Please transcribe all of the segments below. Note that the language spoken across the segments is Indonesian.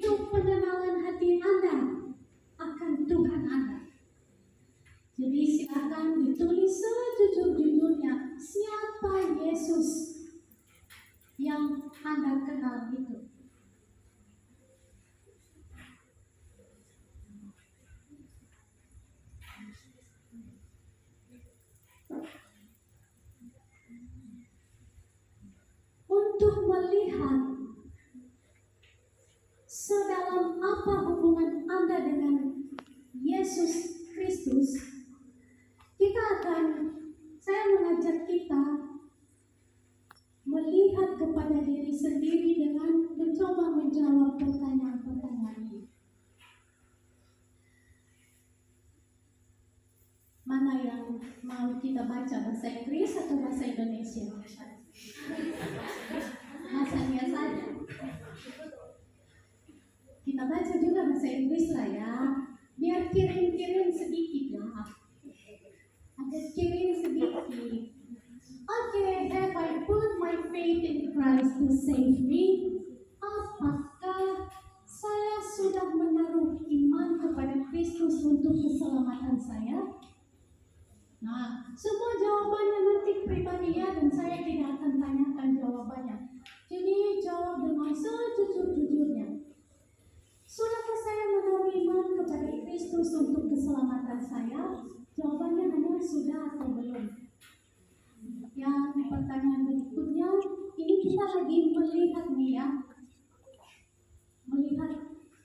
untuk pengenalan hati Anda akan Tuhan Anda. Jadi silakan ditulis sejujur-jujurnya siapa Yesus yang Anda kenal itu. Untuk melihat sedalam apa hubungan Anda dengan Yesus Kristus, saya mengajak kita melihat kepada diri sendiri dengan mencoba menjawab pertanyaan-pertanyaan ini. Mana yang mau kita baca, bahasa Inggris atau bahasa Indonesia? Bahasanya saja. Kita baca juga bahasa Inggris lah ya. Biar kirim-kirim sedikit lah. Ada kirim sedikit. Okay, have I put my faith in Christ to save me? Apakah saya sudah menaruh iman kepada Kristus untuk keselamatan saya? Nah, semua jawabannya nanti pribadi ya, dan saya tidak akan tanyakan jawabannya. Jadi jawab dengan sejujur-jujurnya. Sudahkah saya menaruh iman kepada Kristus untuk keselamatan saya? Jawabannya hanya sudah atau belum. Yang pertanyaan berikutnya, ini kita lagi melihat nih ya. Melihat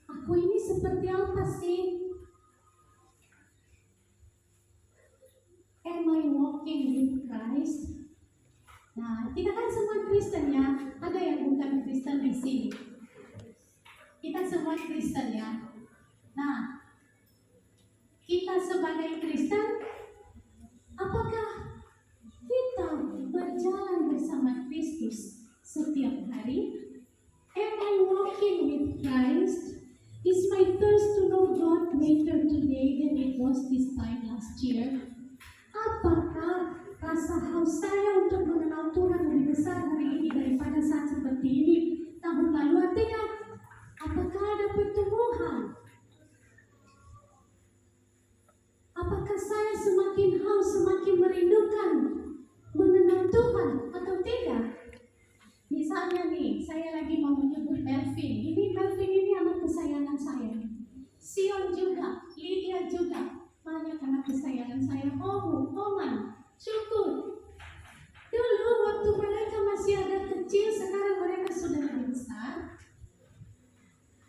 aku ini seperti apa sih? Am I walking with Christ? Nah, kita kan semua Kristen ya. Ada yang bukan Kristen di sini. Kita semua Kristen ya. Nah, kita sebagai Kristen, apakah kita berjalan bersama Kristus setiap hari? Am I walking with Christ? Is my thirst to know God greater today than it was this time last year? Apakah rasa haus saya untuk mengenal Tuhan lebih besar hari ini daripada saat seperti ini tahun lalu? Tidak. Apakah ada pertumbuhan? Apakah saya semakin haus, semakin merindukan mengenal Tuhan atau tidak? Misalnya nih, saya lagi mau menyebut Melvin. Melvin ini anak kesayangan saya. Sion juga, Lydia juga. Banyak anak kesayangan saya. Oman, syukur. Dulu waktu mereka masih ada kecil, sekarang mereka sudah lebih besar.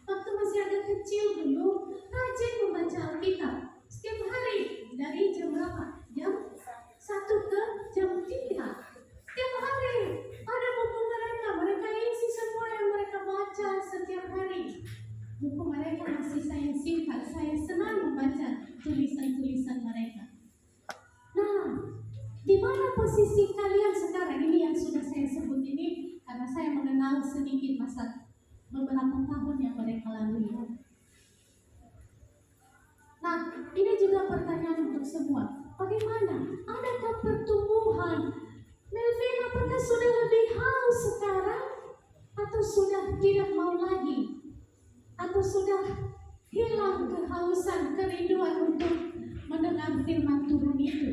Waktu masih ada kecil dulu, rajin membaca Alkitab. Setiap hari, dari jam berapa? Jam 1 ke jam 3. Setiap hari, ada buku mereka. Mereka isi semua yang mereka baca setiap hari. Buku mereka masih saya simpan. Saya senang membaca tulisan-tulisan mereka. Nah, di mana posisi kalian sekarang? Ini yang sudah saya sebut ini karena saya mengenal sedikit masa beberapa tahun yang mereka lalui. Nah, ini juga pertanyaan untuk semua. Bagaimana? Adakah pertumbuhan? Melvin, apakah sudah lebih haus sekarang? Atau sudah tidak mau lagi? Atau sudah hilang kehausan, kerinduan untuk mendengar firman Tuhan itu?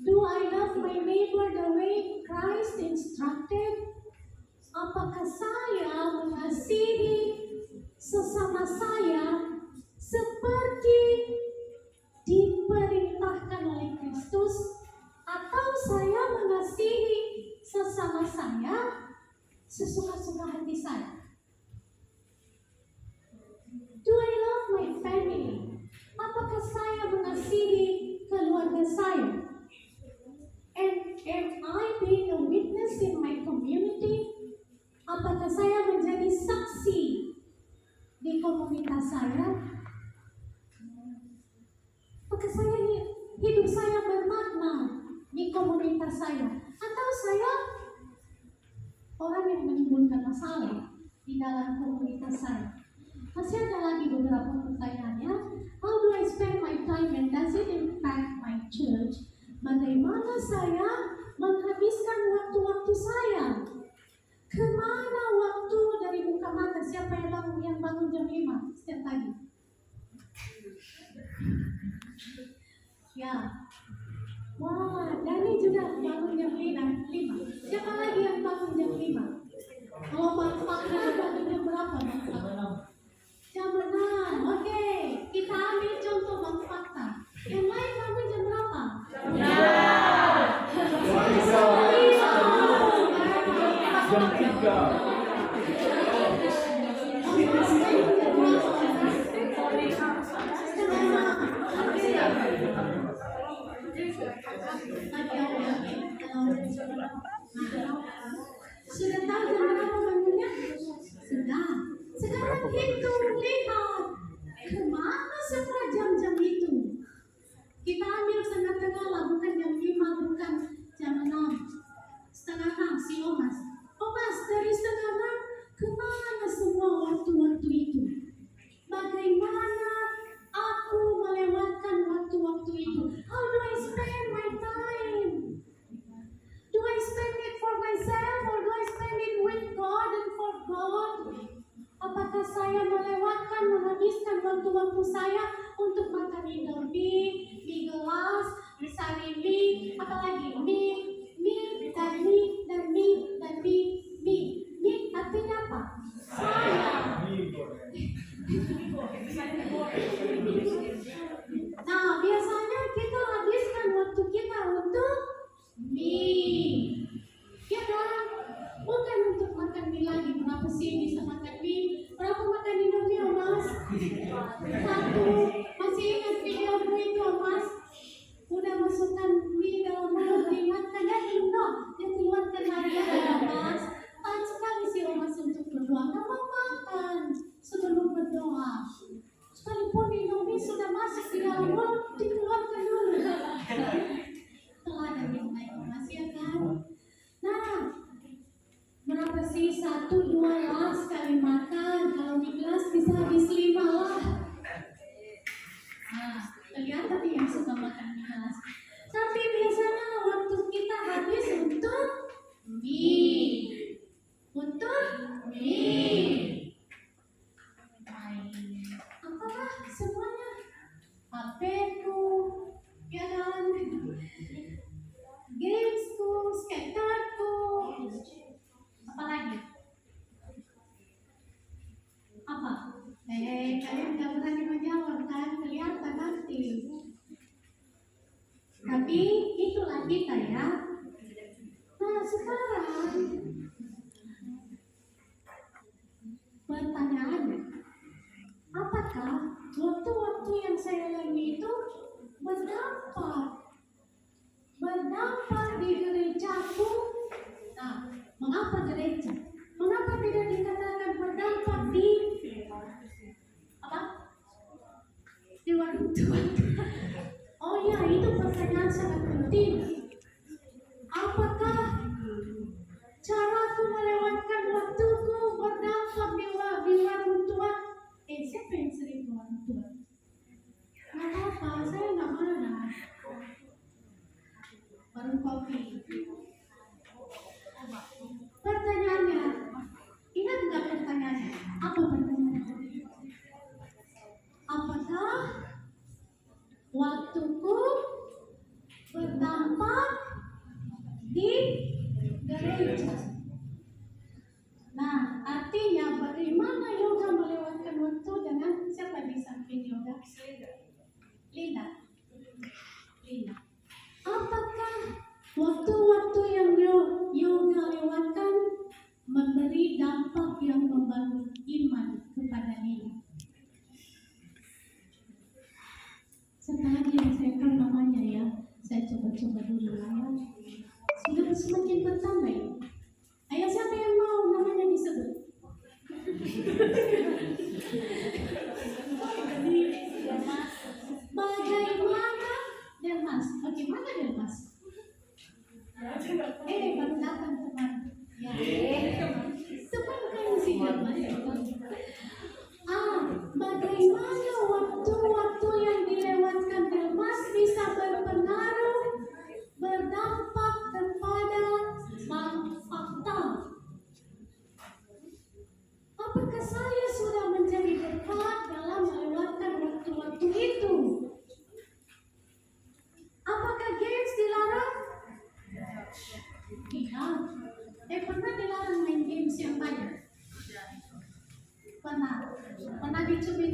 Do I love my neighbor the way Christ instructed? Apakah saya mengasihi sesama saya seperti diperintahkan oleh Kristus, atau saya mengasihi sesama saya sesuka-suka hati saya? Do I love my family? Apakah saya mengasihi keluarga saya? And am I being a witness in my community? Apakah saya menjadi saksi di komunitas saya? Apakah hidup saya bermakna di komunitas saya? Atau saya orang yang menimbulkan masalah di dalam komunitas saya? Masih ada lagi beberapa pertanyaannya. How do I spend my time and does it impact my church? Bagaimana saya menghabiskan waktu-waktu saya? Kemana waktu dari buka mata? Siapa yang bangun jam 5 setiap pagi? Ya. Wah, Dani juga bangun jam 5. Siapa lagi yang bangun jam 5? Kalau Bang Fakta bangun jam berapa? Jam 6. Oke, kita ambil contoh Bang Fakta. Yang lain bangun jam berapa? Jam 3. Sudah tahu jam berapa bangunnya? Sudah. Sekarang hitung, lihat. Kemana semua jam-jam itu? Kita ambil tengah-tengah lah, bukan jam 5, bukan jam 6. Setengah 6, si Omas. Omas, dari setengah 6, kemana semua waktu-waktu itu? Bagaimana aku melewatkan waktu-waktu itu? How do I spend my time? Do I spend it for myself or do I spend it with God and for God? Apakah saya menghabiskan waktu-waktu saya untuk makan Indomie, mie gelas, sari mie, apalagi mie, dan mie, dan mie, dan mie, mie. Mie artinya apa? Saya. Nah, biasanya kita habiskan waktu kita untuk mie. Ya kan? Bukan untuk makan mie lagi. Berapa sih bisa makan mie? Berapa makan Indomie, Mas? 1. Masih ingat videomu itu, Mas? Udah masukkan mie dalam mulut, dimakan ya, belum dong? Dia keluarkan lagi ya, Mas. Tahan sekali sih Mas untuk berdoa. Nggak mau makan sebelum berdoa. Sekalipun Indomie sudah masuk di dalam mulut, dikeluarkan dulu. Teladan yang baik, Mas, ya kan? Nah, berapa sih? 1, 2 lah sekali makan. Kalau di gelas bisa habis 5 lah. Nah, kelihatan nih yang suka makan di gelas. Tapi biasanya waktu kita habis untuk mie. Untuk mie. Apalah semuanya? HP-ku, ya kan? Gamesku, skaterku, apalagi? Apa? Kalian gak berani menjawab kan? Kelihatan nanti. Tapi itulah kita ya. Nah sekarang pertanyaannya, apakah waktu-waktu yang saya lalui itu berdampak di gerejaku? Nah, mengapa gereja? Mengapa tidak dikatakan berdampak di apa? Di warung Tuhan. Oh ya, itu pertanyaan sangat penting. Apakah caraku melewatkan waktuku berdampak di warung Tuhan? Siapa yang sering ke warung Tuhan? Nggak apa-apa, saya nggak marah. Warung kopi. Pertanyaannya, ingat nggak pertanyaannya? Apa pertanyaannya? Apakah waktuku berdampak di gereja? Nah, artinya bagaimana yoga melewatkan waktu dengan siapa di samping yoga? Linda. Apakah waktu-waktu yang yoga lewatkan memberi dampak yang membangun iman kepada Linda? Sekarang yang saya tahu namanya ya, saya coba-coba dulu ya. Sudah semakin bertambah ya. Ayo siapa yang mau namanya disebut? Bagaimana Delmas? Bagaimana Delmas? Baru datang teman. Ya. Teman kan si Delmas. Bagaimana waktu-waktu yang dilewatkan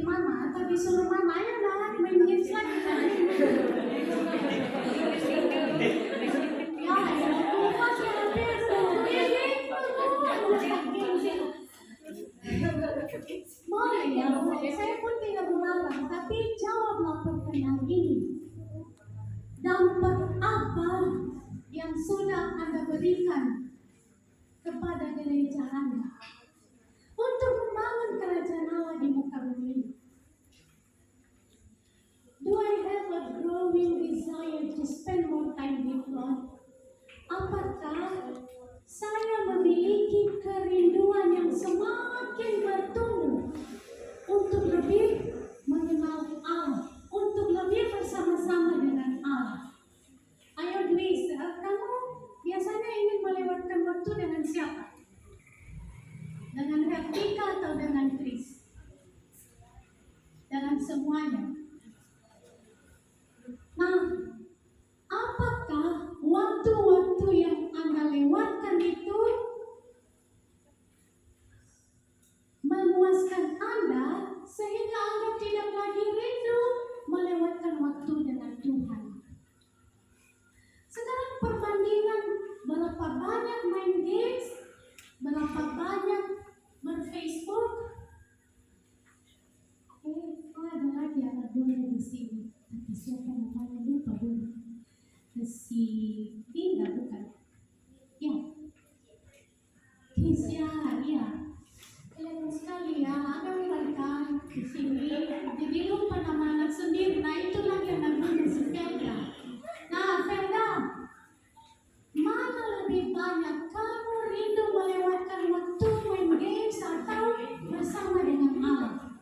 ikutin mama atau disuruh mama, ayo lah main games lagi. Ya, aku masih ada boleh ya, boleh. Saya pun tidak melarang, tapi jawablah pertanyaan ini. Dampak apa yang sudah Anda berikan kepada gereja Anda untuk membangun kerajaan Allah di muka bumi? Do I have a growing desire to spend more time with God? Apakah saya memiliki kerinduan yang semakin bertumbuh untuk lebih mengenal Allah, untuk lebih bersama-sama dengan Allah? Ayo please, kamu biasanya ingin melewatkan waktu dengan siapa? Dengan Vertika atau dengan Chris? Dengan semuanya. Nah, apakah waktu-waktu yang Anda lewatkan itu memuaskan Anda sehingga Anda tidak lagi rindu melewatkan waktu dengan Tuhan? Sekarang perbandingan berapa banyak main games, berapa banyak berFacebook. Ada lagi anak gue di sini. Tapi siapa namanya lupa dulu. Si Dinda bukan? Ya. Kisya, ya. Kelihatan sekali ya, ada mereka di sini. Jadi lupa nama anak sendiri. Nah itu lagi anak gue si Felda. Nah Felda, mana lebih banyak kamu rindu melewatkan waktu main games atau bersama dengan Allah?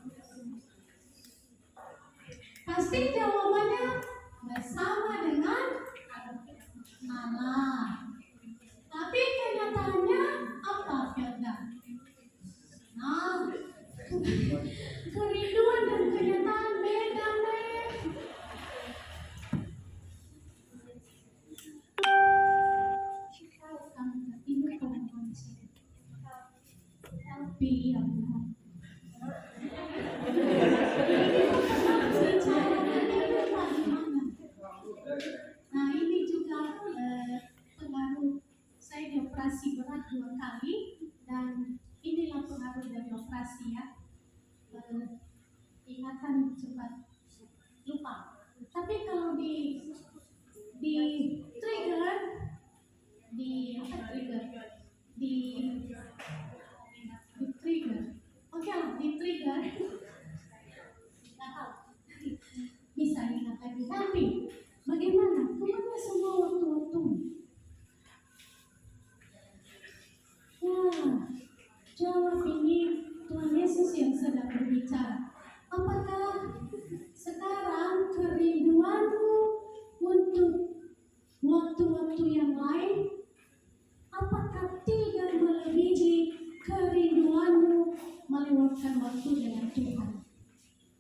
Pasti jawabannya bersama dengan Allah. Tapi kenyataannya apa, Felda? Nah, kerinduan dan kenyataan beda, men. Tapi yang nah ini juga pengaruh. Saya dioperasi berat 2 kali dan inilah pengaruh dari operasi ya. Ingatan cepat lupa. Tapi kalau di trigger di trigger. Oke lah, di trigger. Nggak tahu. Bisa ingat lagi. Tapi bagaimana? Kemana semua waktu-waktu? Wah, jawab ini Tuhan Yesus yang sedang berbicara. Apakah sekarang kerinduanmu untuk waktu-waktu yang lain? Apakah tidak melebihi kerinduanmu melewatkan waktu dengan Tuhan?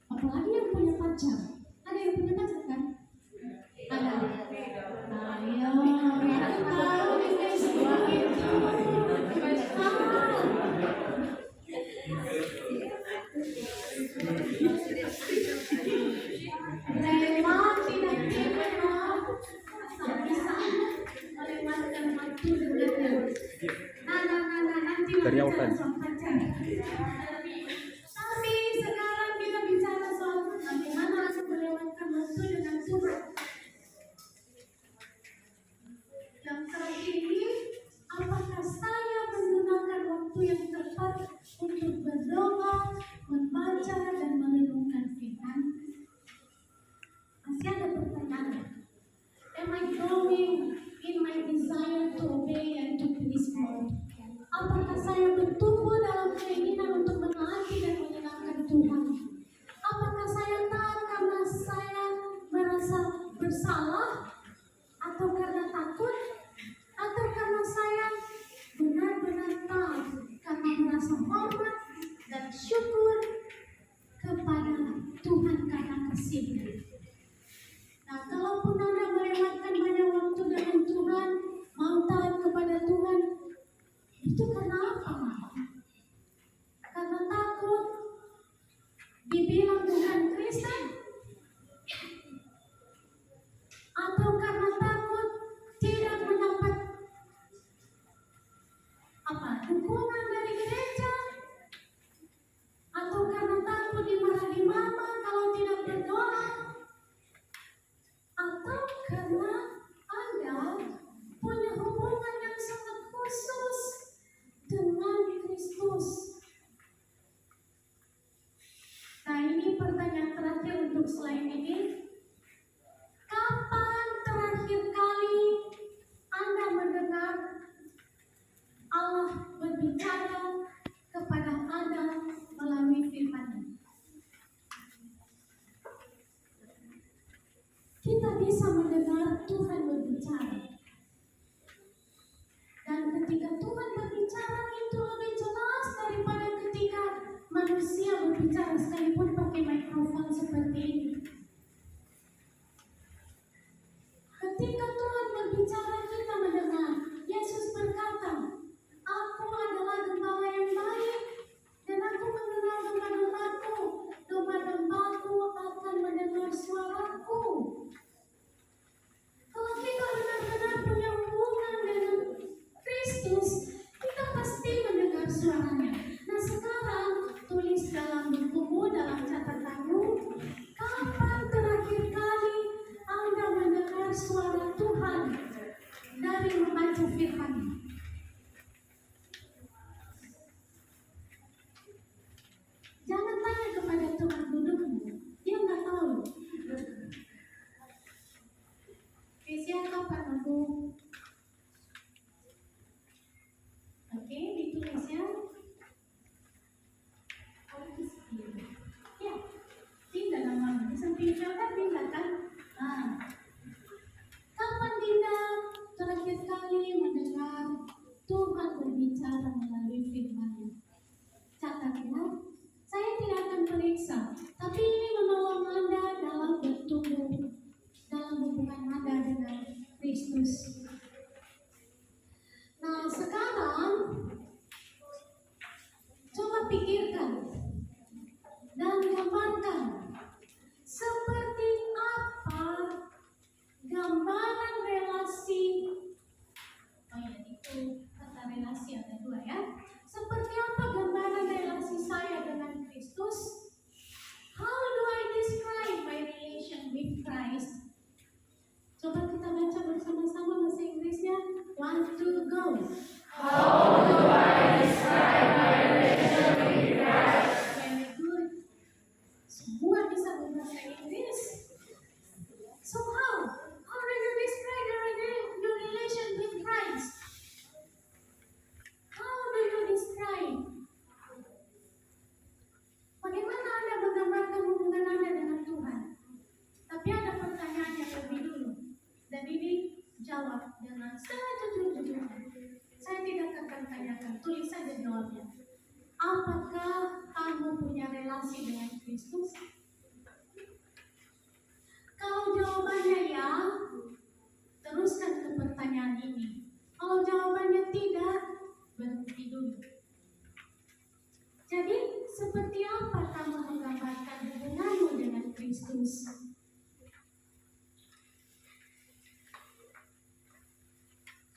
Apalagi yang punya pacar. Ada yang punya pacar kan? Ada. Ayo, aku tahu di Facebook itu. Memang tidak pernah bisa melewatkan waktu dengan nanti bicara soal pacar. Tapi sekarang kita bicara soal bagaimana aku melewatkan waktu dengan Tuhan. Yang terakhir ini, apakah saya menggunakan waktu yang tepat untuk berdoa, membaca, dan merenungkan firman? Masih ada pertanyaan. Am I growing in my desire to obey and to please God? Apakah saya bertumbuh dalam keinginan untuk menaati dan menyenangkan Tuhan? Apakah saya taat karena saya merasa bersalah? Atau karena takut? Atau karena saya benar-benar taat karena merasa hormat dan syukur kepada Tuhan karena kasih-Nya? Nah, kalaupun Anda melewatkan banyak waktu dengan Tuhan, mau taat kepada Tuhan, itu karena apa? Karena takut dibilang pikirkan dan gambarkan seperti apa gambaran relasi. Oh ya, itu kata relasi ada dua ya. Seperti apa gambaran relasi saya dengan Kristus? How do I describe my relation with Christ? Coba kita baca bersama-sama bahasa Inggrisnya. 1, 2, go. How do I describe my relation with Christ? Very good. Semua bisa berbahasa Inggris. So how do you describe your relation with Christ? How do you describe? Bagaimana Anda menggambarkan hubungan Anda dengan Tuhan? Tapi ada pertanyaan yang lebih dulu. Dan ini jawab dengan sejujur-jujurnya. Saya tidak akan tanyakan, tulis saja jawabnya. Apakah kamu punya relasi dengan Kristus? Kalau jawabannya ya, teruskan ke pertanyaan ini. Kalau jawabannya tidak, berhenti dulu. Jadi, seperti apa kamu menggambarkan hubunganmu dengan Kristus?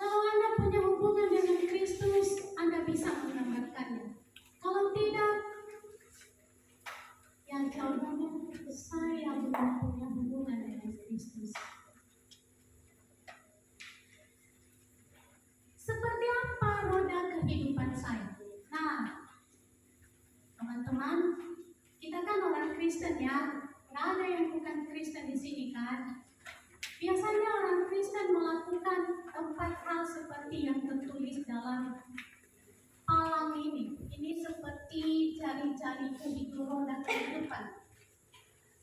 Kalau Anda punya hubungan dengan Kristus, Anda bisa menggambarkannya. Kalau tidak, yang jawabannya saya belum punya hubungan dengan Kristus. Seperti apa roda kehidupan saya? Nah, teman-teman, kita kan orang Kristen ya. Nggak ada yang bukan Kristen di sini kan? Biasanya orang Kristen melakukan 4 hal seperti yang tertulis dalam palang ini. Ini seperti jari-jari kehidupan roda kehidupan.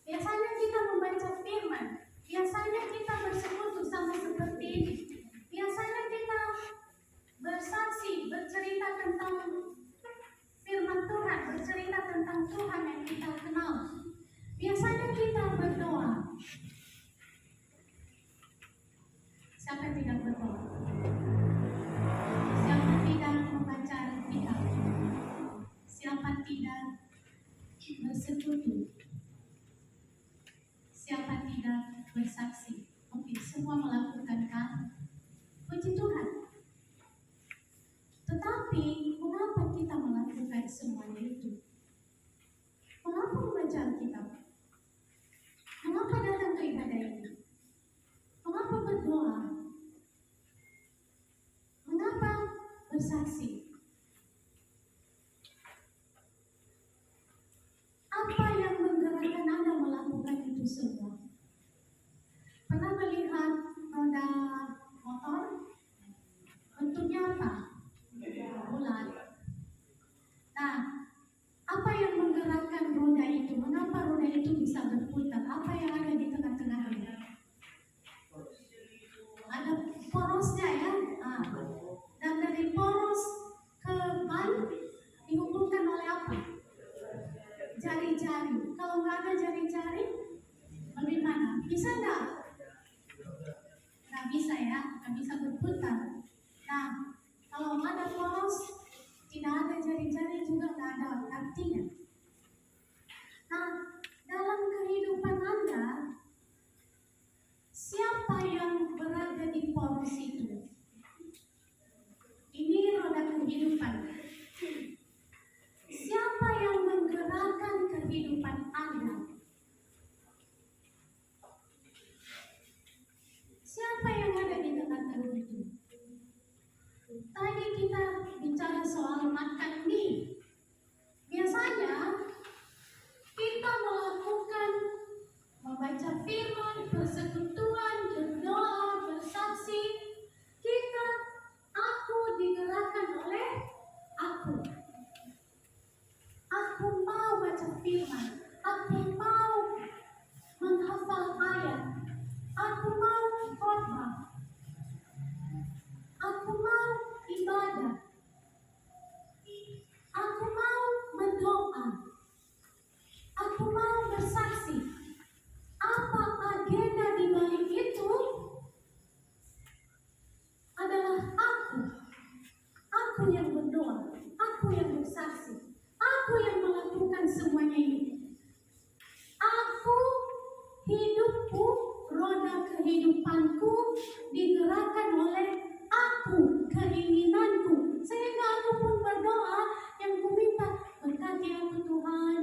Biasanya kita membaca firman. Biasanya kita bersekutu sama seperti ini. Biasanya kita bersaksi, bercerita tentang firman Tuhan, bercerita tentang Tuhan yang kita kenal. Biasanya kita berdoa. Siapa yang tidak berdoa? Siapa tidak membaca Alkitab? Siapa tidak bersekutu? Siapa tidak bersaksi? Oke, semua melakukan kan? Puji Tuhan. Tetapi, mengapa kita melakukan semuanya itu? Mengapa membaca Alkitab? Mengapa datang ke ibadah ini? Mengapa berdoa? Mengapa bersaksi? Apa yang menggerakkan Anda melakukan itu semua? Pernah melihat roda motor? Bentuknya apa? Bulat. Nah, apa yang menggerakkan roda itu? Mengapa roda itu bisa berputar? Apa yang ada di tengah-tengahnya? Ada porosnya ya. Dan dari poros ke ban dihubungkan oleh apa? Jari-jari. Kalau nggak ada jari-jari, bagaimana? Bisa nggak? Nggak bisa ya, nggak bisa berputar. Nah, kalau nggak ada poros, tidak ada jari-jari juga nggak ada artinya. Nah, dalam kehidupan Anda, siapa yang berada di poros itu? Ini roda kehidupan. Siapa yang menggerakkan kehidupan Anda? Siapa yang ada di tengah-tengah itu? Tadi kita bicara soal makan mie. Biasanya kita melakukan membaca firman, persekutuan, berdoa, bersaksi. Aku digerakkan oleh aku. Aku mau baca firman. Aku mau menghafal ayat. Aku mau khotbah. Aku mau ibadah. Aku mau berdoa. Aku mau bersaksi. Apa agenda di balik itu? Adalah aku yang berdoa, aku yang bersaksi, aku digerakkan oleh aku, keinginanku. Sehingga aku pun berdoa yang kuminta, berkati aku Tuhan,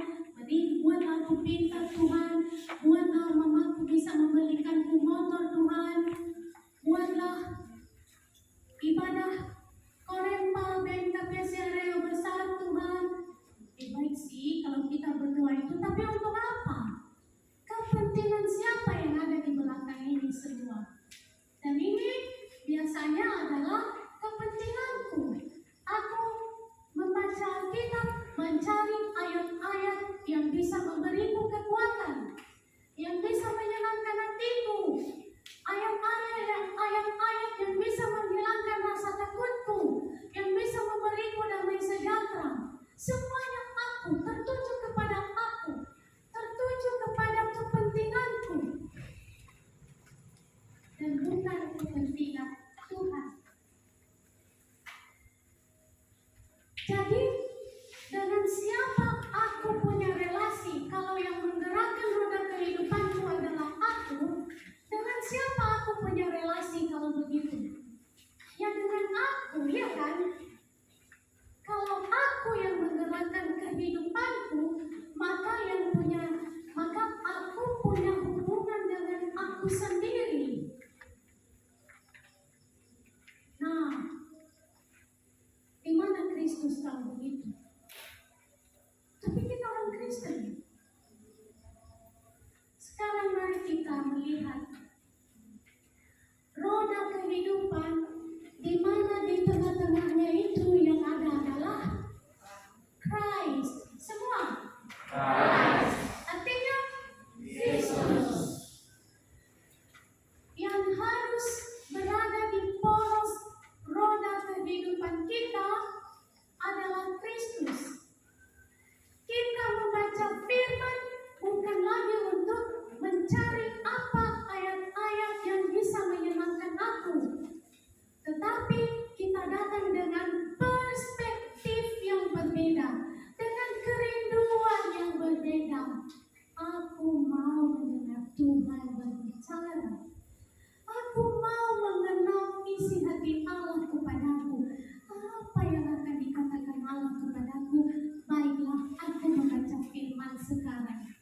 buat aku pintar Tuhan, buatlah mamaku bisa membelikanku motor Tuhan, buatlah ibadah Korempa BNKPC Area besar Tuhan. Baik sih kalau kita berdoa itu, tapi untuk apa? Kepentingan siapa yang ada di belakang ini semua? Dan ini biasanya adalah kepentinganku. Aku membaca Alkitab, mencari ayat-ayat yang bisa memberiku kekuatan, yang bisa menyenangkan hatiku, ayat-ayat yang bisa menghilangkan rasa takutku, yang bisa memberiku damai sejahtera. Semuanya aku, tertuju kepada aku, tertuju kepada kepentinganku, dan bukan kepentingan Tuhan. Jadi, dengan siapa aku punya relasi? Kalau yang menggerakkan roda kehidupanku adalah aku, dengan siapa aku punya relasi kalau begitu? Ya dengan aku, ya kan? Kalau aku yang menggerakkan kehidupanku, maka aku punya hubungan dengan aku sendiri. Nah, di mana Kristus kalau begitu? Tapi kita orang Kristen. Sekarang mari kita melihat roda kehidupan, di mana di tengah-tengahnya itu yang ada adalah Christ. Semua Christ. Artinya Yesus. Yang harus berada di poros roda kehidupan kita adalah Kristus. Kita membaca firman bukan lagi untuk mencari apa ayat-ayat yang bisa menyenangkan aku, tetapi kita datang dengan perspektif yang berbeda, dengan kerinduan yang berbeda. Aku mau mendengar Tuhan berbicara. Aku mau mengenal isi hati Allah kepadaku. Apa yang akan dikatakan Allah kepadaku? Baiklah, aku membaca firman sekarang.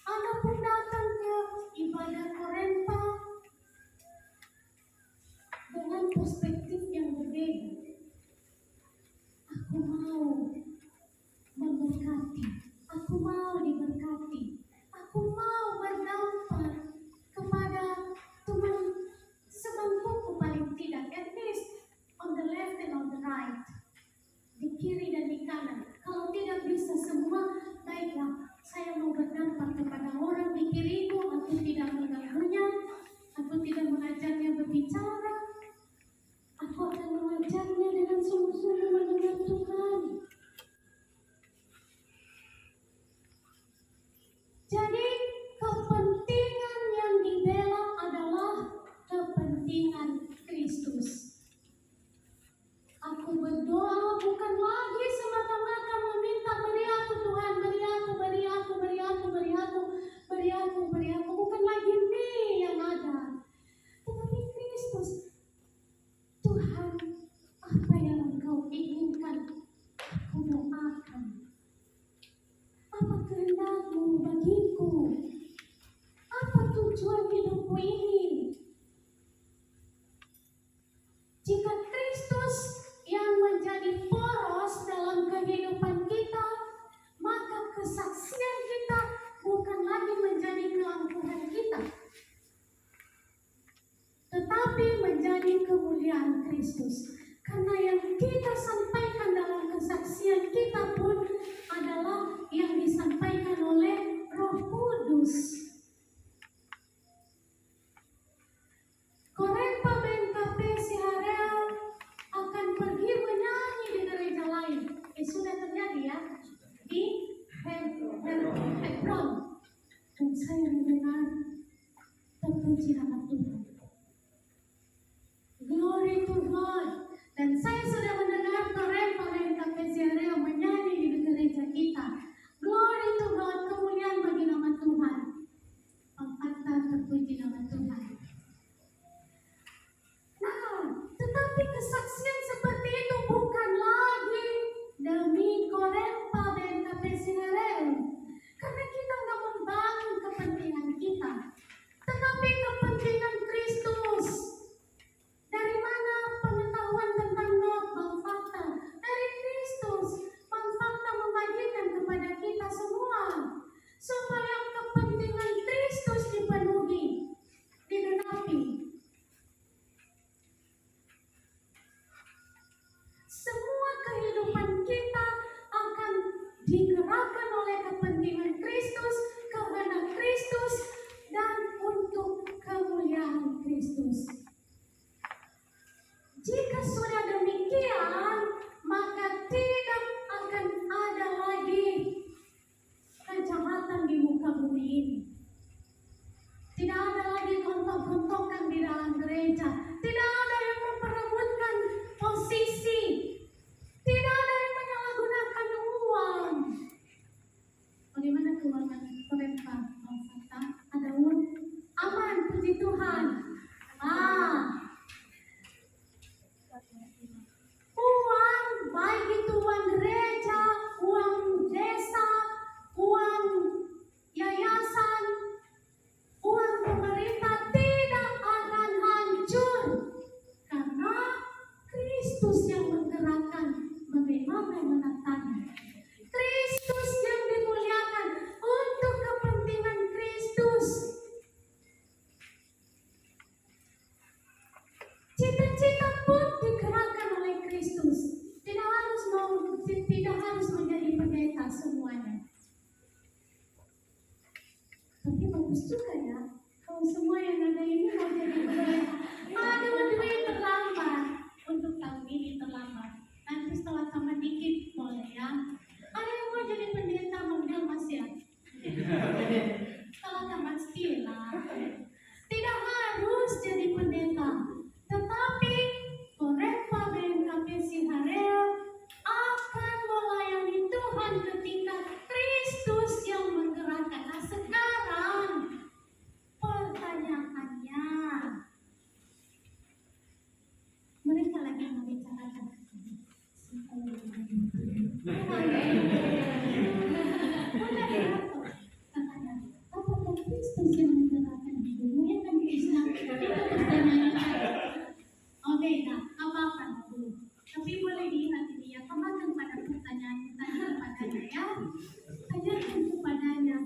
Anda pun datang ke ibadah Korempa dengan perspektif yang berbeda. Aku mau memberkati. Aku mau diberkati. Aku mau berdampak kepada teman sebangkuku paling tidak, at least on the left and on the right, di kiri dan di kanan. Kalau tidak bisa semua, baiklah, saya mau berdampak kepada orang di kiriku. Aku tidak mengganggunya, aku tidak mengajarnya berbicara, aku akan mengajarnya dengan sungguh-sungguh mendengar Tuhan. Jadi kepentingan yang dibela adalah kepentingan Kristus. Aku berdoa bukan lagi semata-mata meminta, beri aku Tuhan, beri aku. Bukan lagi ini yang ada, tetapi Kristus. Tuhan, apa yang Engkau inginkan? Aku doakan. Apa kehendak-Mu bagiku? Apa tujuan hidupku ini? Jika Kristus yang menjadi poros dalam kehidupan kita, maka kesaksian kita bukan lagi menjadi keangkuhan kita, tetapi menjadi kemuliaan Kristus. Karena yang kita sampaikan dalam kesaksian kita pun adalah yang disampaikan oleh Roh Kudus. Korempa BNKPC Area akan pergi menyanyi di gereja lain. Sudah terjadi ya di Hebron. Dan saya mendengar, terpuji nama Tuhan. Glory to God. Dan saya sudah mendengar Korempa BNKPC Area menyanyi di gereja kita. Glory to God, kemuliaan bagi nama Tuhan. Terpuji nama Tuhan. kapan ketika Kristus yang menggerakkan? Nah sekarang pertanyaannya, mereka lagi membicarakan apakah Kristus yang menggerakkan hidupmu? Ya kan bisa. Itu pertanyaan. Oke, nah apa-apa dulu. Tapi boleh dilihat ini ya, kembangkan pada pertanyaan tanya kepadanya ya. Tanyakan kepadanya,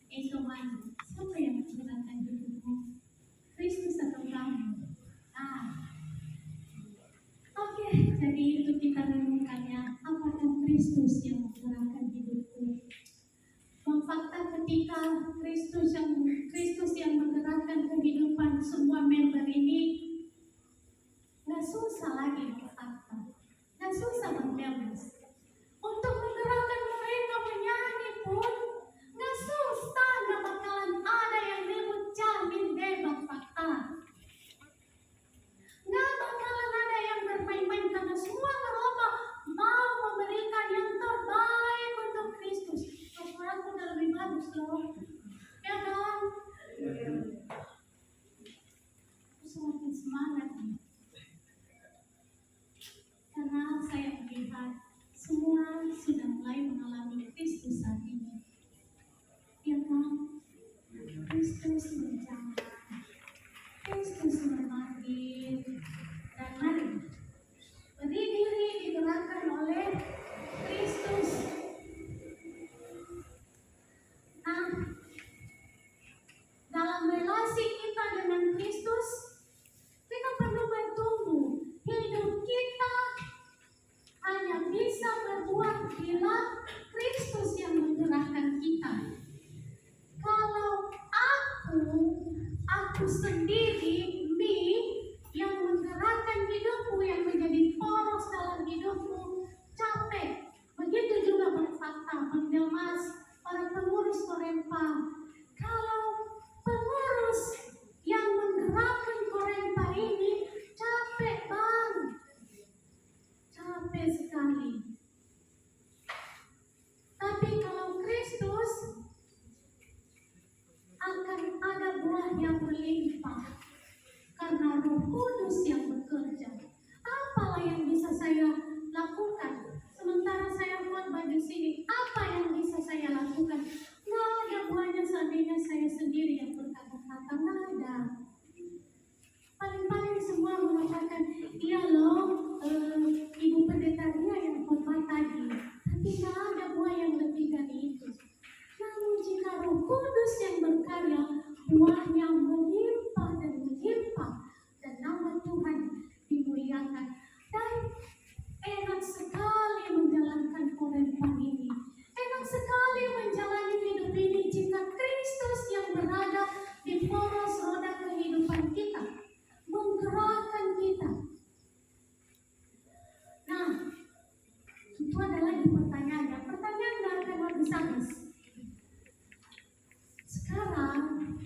Tuhan, siapa yang menggerakkan hidupmu? Kristus atau kamu? Oke, jadi itu kita renungkannya. Apakah Kristus yang menggerakkan hidupku? Fakta ketika Kristus yang menggerakkan kehidupan semua member ini, nggak susah lagi berfakta, nggak susah berbebas. Untuk menggerakkan mereka menyanyi pun nggak susah, nggak bakalan ada yang ribut jamin debat fakta. Nggak bakalan ada yang bermain-main karena semua merubah mau memberikan yang terbaik untuk Kristus. Suaraku udah lebih bagus loh, ya kan? Semakin semangat nih. Karena saya melihat semua sudah mulai mengalami Kristus saat ini. Ya kan? Kristus berjalan, Kristus memanggil, dan mari beri diri digerakkan oleh Kristus. Nah, dalam relasi kita dengan Kristus, kita perlu bertumbuh. Hidup kita hanya bisa berbuat bila Kristus yang menggerakkan kita. Kalau aku sendiri, yang menggerakkan hidupmu, yang menjadi poros dalam hidupmu, capek. Begitu juga berfakta, mengemas, para pengurus Korempa. Kalau pengurus yang menggerakkan Korempa ini capek bang, capek sekali. Tapi kalau Kristus, akan ada buah yang berlimpah karena Roh Kudus yang bekerja. Apalah yang bisa saya lakukan sementara saya khotbah di sini? Apa yang bisa saya lakukan? Nggak ada buahnya seandainya saya sendiri yang berkata-kata, nggak ada. Paling-paling semua mengatakan, iya loh, Ibu Pendeta dia yang khotbah tadi. Tapi nggak ada buah yang lebih dari itu. Namun jika Roh Kudus yang berkarya, buahnya melimpah dan melimpah, dan nama Tuhan dimuliakan. Dan enak sekali menjalankan Korempa ini. Enak sekali menjalani hidup ini jika Kristus yang berada di poros roda kehidupan kita, menggerakkan kita. Nah, itu ada lagi pertanyaannya. Pertanyaan nggak akan habis-habis. Sekarang,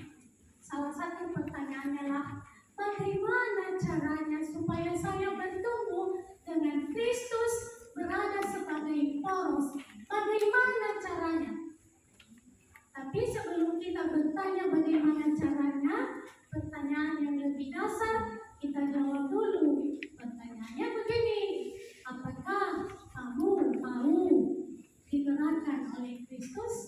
salah satu pertanyaannya lah, bagaimana caranya supaya saya bertumbuh dengan Kristus berada sebagai poros? Bagaimana caranya? Tapi sebelum kita bertanya bagaimana caranya, pertanyaan yang lebih dasar, kita jawab dulu. Pertanyaannya begini, apakah kamu mau digerakkan oleh Kristus?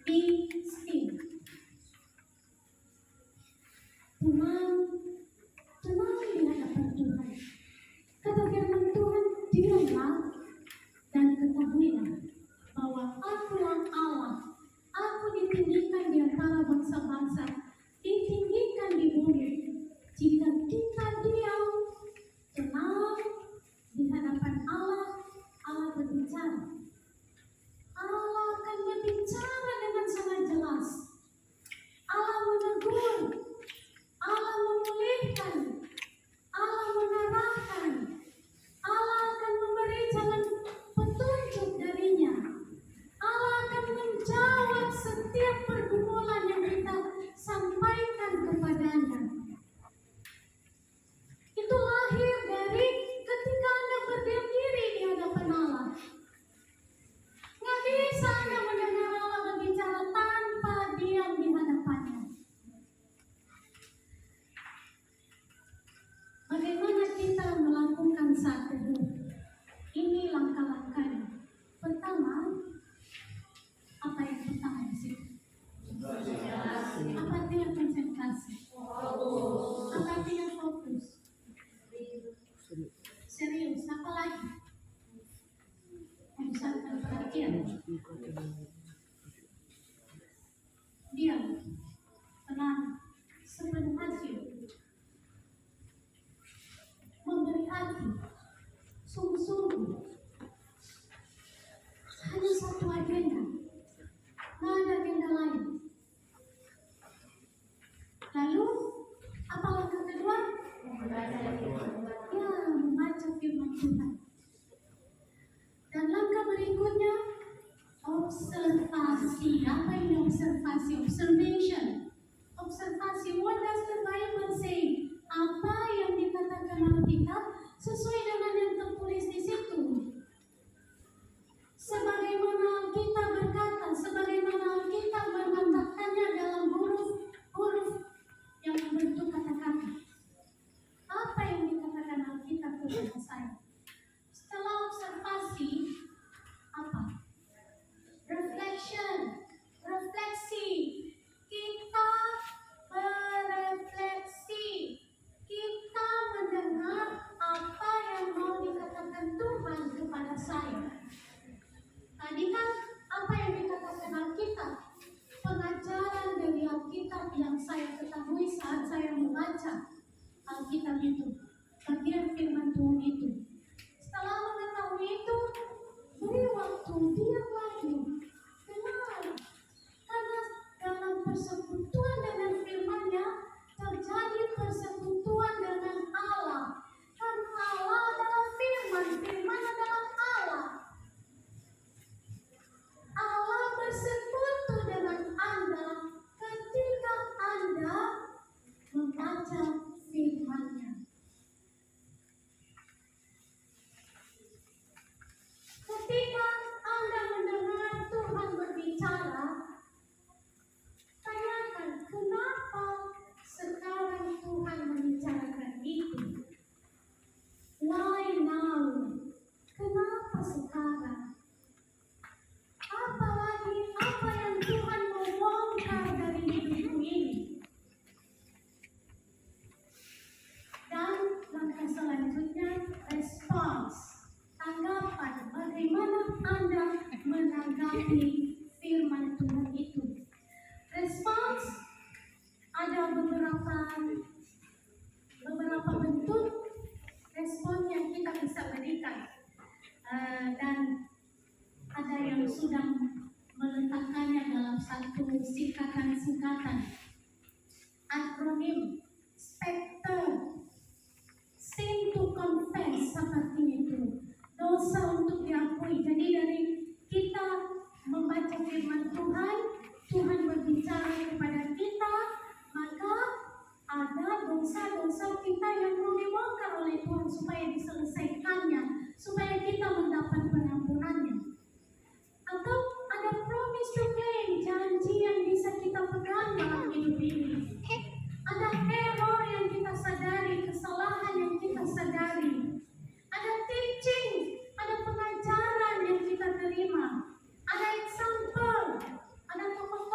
Be still. Tenang di hadapan Tuhan. Kata firman Tuhan, diamlah dan ketahuilah bahwa Akulah Allah. Aku ditinggikan di antara bangsa-bangsa, ditinggikan di bumi. Jika kita diam, tenang di hadapan Allah, Allah berbicara. Allah akan berbicara dengan sangat jelas. Allah menegur, Allah memulihkan, Allah mengarahkan, Allah akan memberi jalan petunjuk darinya. Allah akan menjawab setiap pergumulan yang kita sampaikan kepadanya. Itu lahir dari ketika Anda berdiam diri di hadapan Allah. Nggak bisa Anda mendengar Allah berbicara tanpa diam di hadapannya. Bagaimana kita melakukan saat teduh? Ini langkah-langkahnya. Pertama, apa yang pertama di situ? Apa artinya konsentrasi? Apa artinya fokus? Serius, apa lagi? Memusatkan perhatian. Diam, tenang, sepenuh hati. Memberi hati, sungguh-sungguh. Hanya satu agenda, nggak ada agenda lain. Lalu, apa langkah kedua? Ya, membaca firman Tuhan. Dan langkah berikutnya, observasi. Apa ini observasi? Observation. Observasi. What does the Bible say? Apa yang dikatakan Alkitab sesuai dengan yang tertulis di situ. Sebagaimana Alkitab berkata, sebagaimana Alkitab mengatakannya dalam huruf yang membentuk kata-kata. Apa yang dikatakan Alkitab kepada saya? Setelah observasi, apa? Reflection, refleksi. Kita berefleksi. Kita mendengar apa yang mau dikatakan Tuhan kepada saya. Tadi kan apa yang dikatakan Alkitab? Pengajaran dari Alkitab yang saya ketahui saat saya membaca Alkitab itu, bagian firman Tuhan itu. Setelah mengetahui itu, beri waktu, diam lagi, tenang. Karena dalam persekutuan dengan firman-Nya terjadi persekutuan dengan Allah. Karena Allah adalah firman, firman adalah Allah. Allah bersekutu dengan Anda ketika Anda membaca firman-Nya. Ketika Anda mendengar Tuhan berbicara, tanyakan kenapa sekarang Tuhan membicarakan itu. Why now? Kenapa sekarang? Apalagi apa yang Tuhan mau bongkar dari hidupku ini. Dan langkah selanjutnya, respons. Tanggapan, bagaimana Anda menanggapi firman Tuhan itu. Respons, ada beberapa bentuk respon yang kita bisa berikan. Dan ada yang sudah meletakkannya dalam satu singkatan akronim SPECTER, sin to confess, seperti itu, dosa untuk diakui. Jadi dari kita membaca firman Tuhan, Tuhan berbicara kepada kita, maka ada dosa-dosa kita yang mau dibongkar oleh Tuhan supaya diselesaikannya, supaya kita mendapat pengampunannya. Atau ada promise to claim, janji yang bisa kita pegang dalam hidup ini. Ada error yang kita sadari, kesalahan yang kita sadari. Ada teaching, ada pengajaran yang kita terima. Ada example, ada tokoh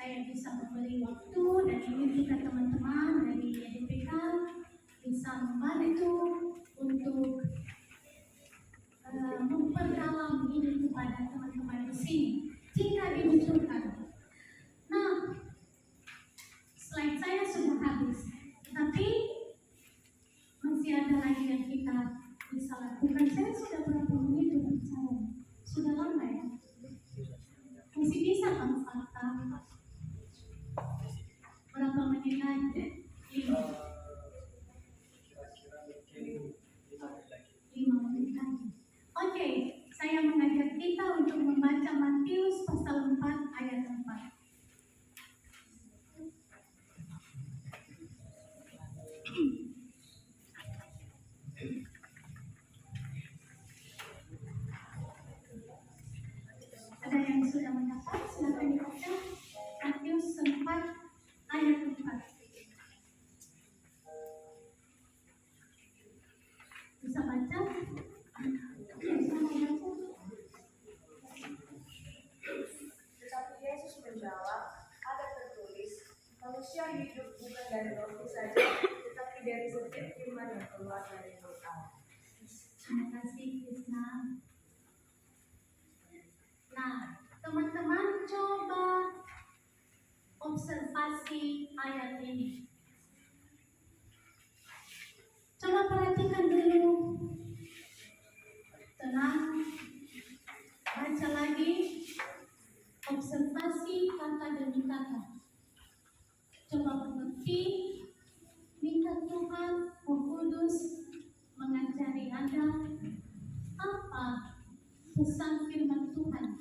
saya bisa memberi waktu dan ini juga teman-teman dari EDPK bisa membantu untuk memperdalam ini kepada teman-teman di sini jika dibutuhkan. Nah, slide saya sudah habis, tapi masih ada lagi yang kita bisa lakukan. Saya sudah berapa menit berbicara? Sudah lama ya? Masih bisa kan fakta? Berapa menit lagi? 5 menit lagi. Oke, saya mengajak kita untuk membaca Matius pasal 4 ayat 4. Ada yang sudah mendapat? Silakan dibaca Matius 4 ayat 4. Bisa baca? Bisa membaca? Tetapi Yesus menjawab, ada tertulis, manusia hidup bukan dari roti saja, tetapi dari setiap firman yang keluar dari mulut Allah. Terima kasih Krisna. Nah, teman-teman coba observasi ayat ini. Coba perhatikan dulu. Tenang. Baca lagi. Observasi kata demi kata. Coba mengerti. Minta Tuhan Roh Kudus mengajari Anda apa pesan firman Tuhan